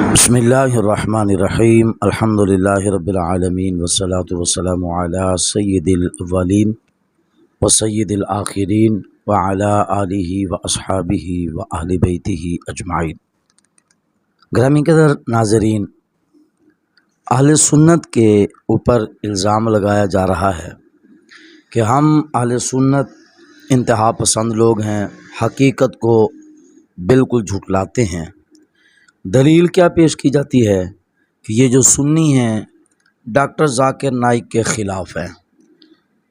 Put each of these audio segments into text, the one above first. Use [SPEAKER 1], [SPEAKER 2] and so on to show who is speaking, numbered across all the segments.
[SPEAKER 1] بسم اللہ الرحمن الرحیم الحمدللہ رب العالمین والصلاة والسلام علی سید الاولین و سید الآخرین وعلی آلہ و اصحابہ و اہل بیتہ اجمعین۔ گرامی قدر ناظرین، اہل سنت کے اوپر الزام لگایا جا رہا ہے کہ ہم اہل سنت انتہا پسند لوگ ہیں، حقیقت کو بالکل جھٹلاتے ہیں۔ دلیل کیا پیش کی جاتی ہے کہ یہ جو سنی ہیں ڈاکٹر ذاکر نائک کے خلاف ہیں،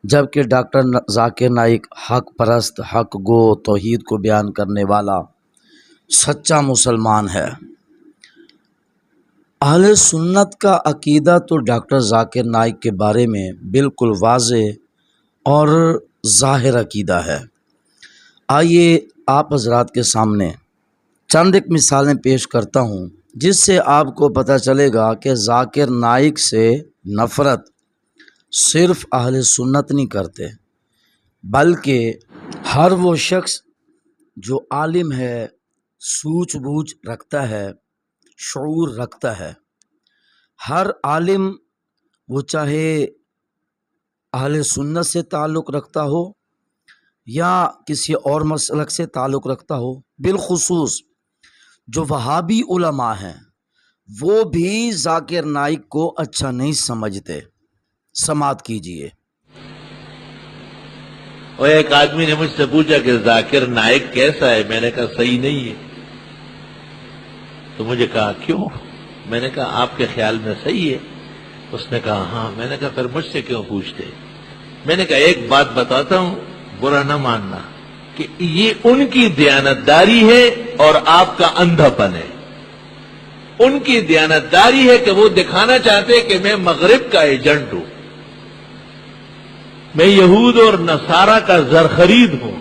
[SPEAKER 1] جبکہ ڈاکٹر ذاکر نائک حق پرست، حق گو، توحید کو بیان کرنے والا سچا مسلمان ہے۔ اہل سنت کا عقیدہ تو ڈاکٹر ذاکر نائک کے بارے میں بالکل واضح اور ظاہر عقیدہ ہے۔ آئیے آپ حضرات کے سامنے چند ایک مثالیں پیش کرتا ہوں جس سے آپ کو پتہ چلے گا کہ ذاکر نائک سے نفرت صرف اہل سنت نہیں کرتے، بلکہ ہر وہ شخص جو عالم ہے، سوچ بوجھ رکھتا ہے، شعور رکھتا ہے، ہر عالم وہ چاہے اہل سنت سے تعلق رکھتا ہو یا کسی اور مسلک سے تعلق رکھتا ہو، بالخصوص جو وہابی علماء ہیں وہ بھی ذاکر نائک کو اچھا نہیں سمجھتے۔ سماعت کیجئے۔
[SPEAKER 2] اور ایک آدمی نے مجھ سے پوچھا کہ ذاکر نائک کیسا ہے؟ میں نے کہا صحیح نہیں ہے۔ تو مجھے کہا کیوں؟ میں نے کہا آپ کے خیال میں صحیح ہے؟ اس نے کہا ہاں۔ میں نے کہا پھر مجھ سے کیوں پوچھتے؟ میں نے کہا ایک بات بتاتا ہوں، برا نہ ماننا، کہ یہ ان کی دیانتداری ہے اور آپ کا اندھا پن ہے۔ ان کی دیانتداری ہے کہ وہ دکھانا چاہتے کہ میں مغرب کا ایجنٹ ہوں، میں یہود اور نصارہ کا زرخرید ہوں،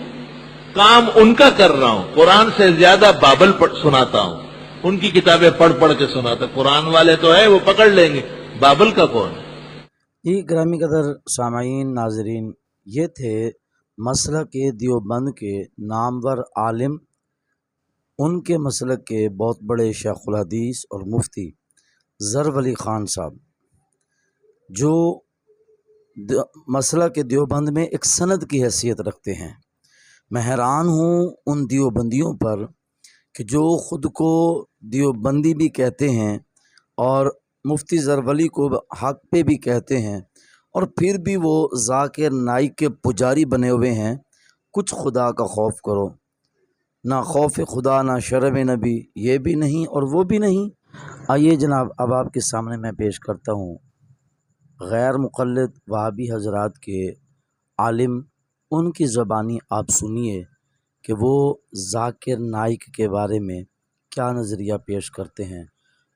[SPEAKER 2] کام ان کا کر رہا ہوں، قرآن سے زیادہ بابل سناتا ہوں، ان کی کتابیں پڑھ کے سناتا۔ قرآن والے تو ہے وہ پکڑ لیں گے، بابل کا کون ہے؟
[SPEAKER 1] یہ گرامی قدر سامعین ناظرین، یہ تھے مسلک کے دیوبند کے نامور عالم، ان کے مسلک کے بہت بڑے شیخ الحدیث اور مفتی ظفر ولی خان صاحب، جو مسلک کے دیوبند میں ایک سند کی حیثیت رکھتے ہیں۔ میں حیران ہوں ان دیوبندیوں پر کہ جو خود کو دیوبندی بھی کہتے ہیں اور مفتی ظفر ولی کو حق پہ بھی کہتے ہیں، اور پھر بھی وہ ذاکر نائک کے پجاری بنے ہوئے ہیں۔ کچھ خدا کا خوف کرو، نہ خوف خدا نہ شرم نبی، یہ بھی نہیں اور وہ بھی نہیں۔ آئیے جناب، اب آپ کے سامنے میں پیش کرتا ہوں غیر مقلد وہابی حضرات کے عالم، ان کی زبانی آپ سنیے کہ وہ ذاکر نائک کے بارے میں کیا نظریہ پیش کرتے ہیں،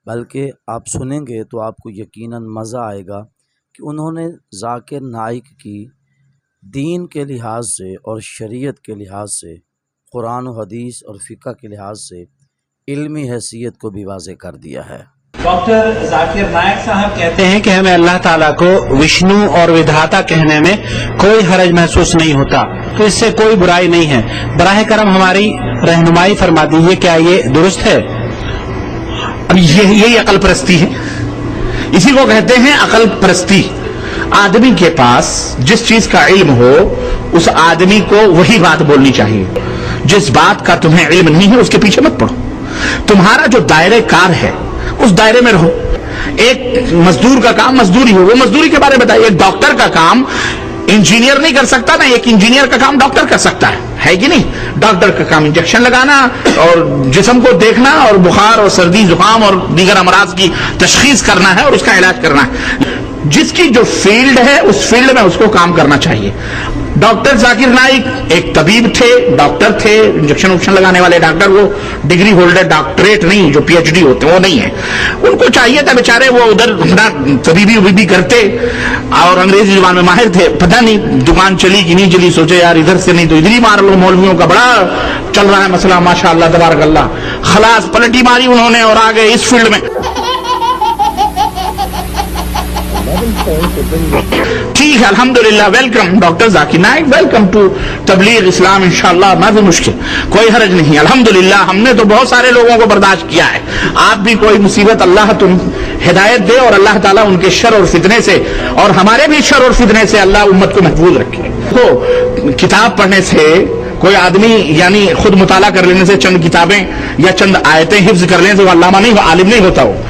[SPEAKER 1] بلکہ آپ سنیں گے تو آپ کو یقیناً مزہ آئے گا کہ انہوں نے ذاکر نائک کی دین کے لحاظ سے اور شریعت کے لحاظ سے، قرآن و حدیث اور فقہ کے لحاظ سے علمی حیثیت کو بھی واضح کر دیا ہے۔
[SPEAKER 3] ڈاکٹر ذاکر نائک صاحب کہتے ہیں کہ ہمیں اللہ تعالیٰ کو وشنو اور ودھاتا کہنے میں کوئی حرج محسوس نہیں ہوتا، تو اس سے کوئی برائی نہیں ہے۔ براہ کرم ہماری رہنمائی فرما دیجیے، کیا یہ درست ہے؟ اب یہی عقل پرستی ہے، اسی کو کہتے ہیں عقل پرستی۔ آدمی کے پاس جس چیز کا علم ہو اس آدمی کو وہی بات بولنی چاہیے۔ جس بات کا تمہیں علم نہیں ہے اس کے پیچھے مت پڑو۔ تمہارا جو دائرہ کار ہے اس دائرے میں رہو۔ ایک مزدور کا کام مزدوری ہو، وہ مزدوری کے بارے میں بتائیے۔ ایک ڈاکٹر کا کام انجینئر نہیں کر سکتا، نہ ایک انجینئر کا کام ڈاکٹر کر سکتا ہے کہ نہیں؟ ڈاکٹر کا کام انجیکشن لگانا اور جسم کو دیکھنا اور بخار اور سردی زکام اور دیگر امراض کی تشخیص کرنا ہے اور اس کا علاج کرنا ہے۔ جس کی جو فیلڈ ہے اس فیلڈ میں اس کو کام کرنا چاہیے۔ ڈاکٹر ذاکر نائک ایک طبیب تھے، ڈاکٹر تھے، انجیکشن وکشن لگانے والے ڈاکٹر، وہ ڈگری ہولڈر ڈاکٹریٹ نہیں، جو پی ایچ ڈی ہوتے وہ نہیں ہے۔ ان کو چاہیے تھا بیچارے وہ ادھر اپنا طبیبی کرتے اور انگریزی زبان میں ماہر تھے۔ پتہ نہیں دکان چلی کہ نہیں چلی، سوچے یار ادھر سے نہیں تو ادھر ہی مار لو، مولویوں کا بڑا چل رہا ہے مسئلہ، ماشاء اللہ تبارک اللہ۔ خلاص پلٹی ماری انہوں نے اور آ گئے اس فیلڈ میں۔
[SPEAKER 4] ٹھیک ہے الحمدللہ. Welcome doctor Zakir Naik, welcome to تبلیغ اسلام. انشاءاللہ ما فی مشکل, کوئی حرج نہیں. الحمدللہ ہم نے تو بہت سارے لوگوں کو برداشت کیا ہے. آپ بھی کوئی مصیبت اللہ تم ہدایت دے اور اللہ تعالیٰ ان کے شر اور فتنے سے اور ہمارے بھی شر اور فتنے سے اللہ امت کو محفوظ رکھے. تو کتاب پڑھنے سے کوئی آدمی یعنی خود مطالعہ کر لینے سے, چند کتابیں یا چند آیتیں حفظ کر لینے سے وہ علامہ نہیں, وہ عالم نہیں ہوتا. وہ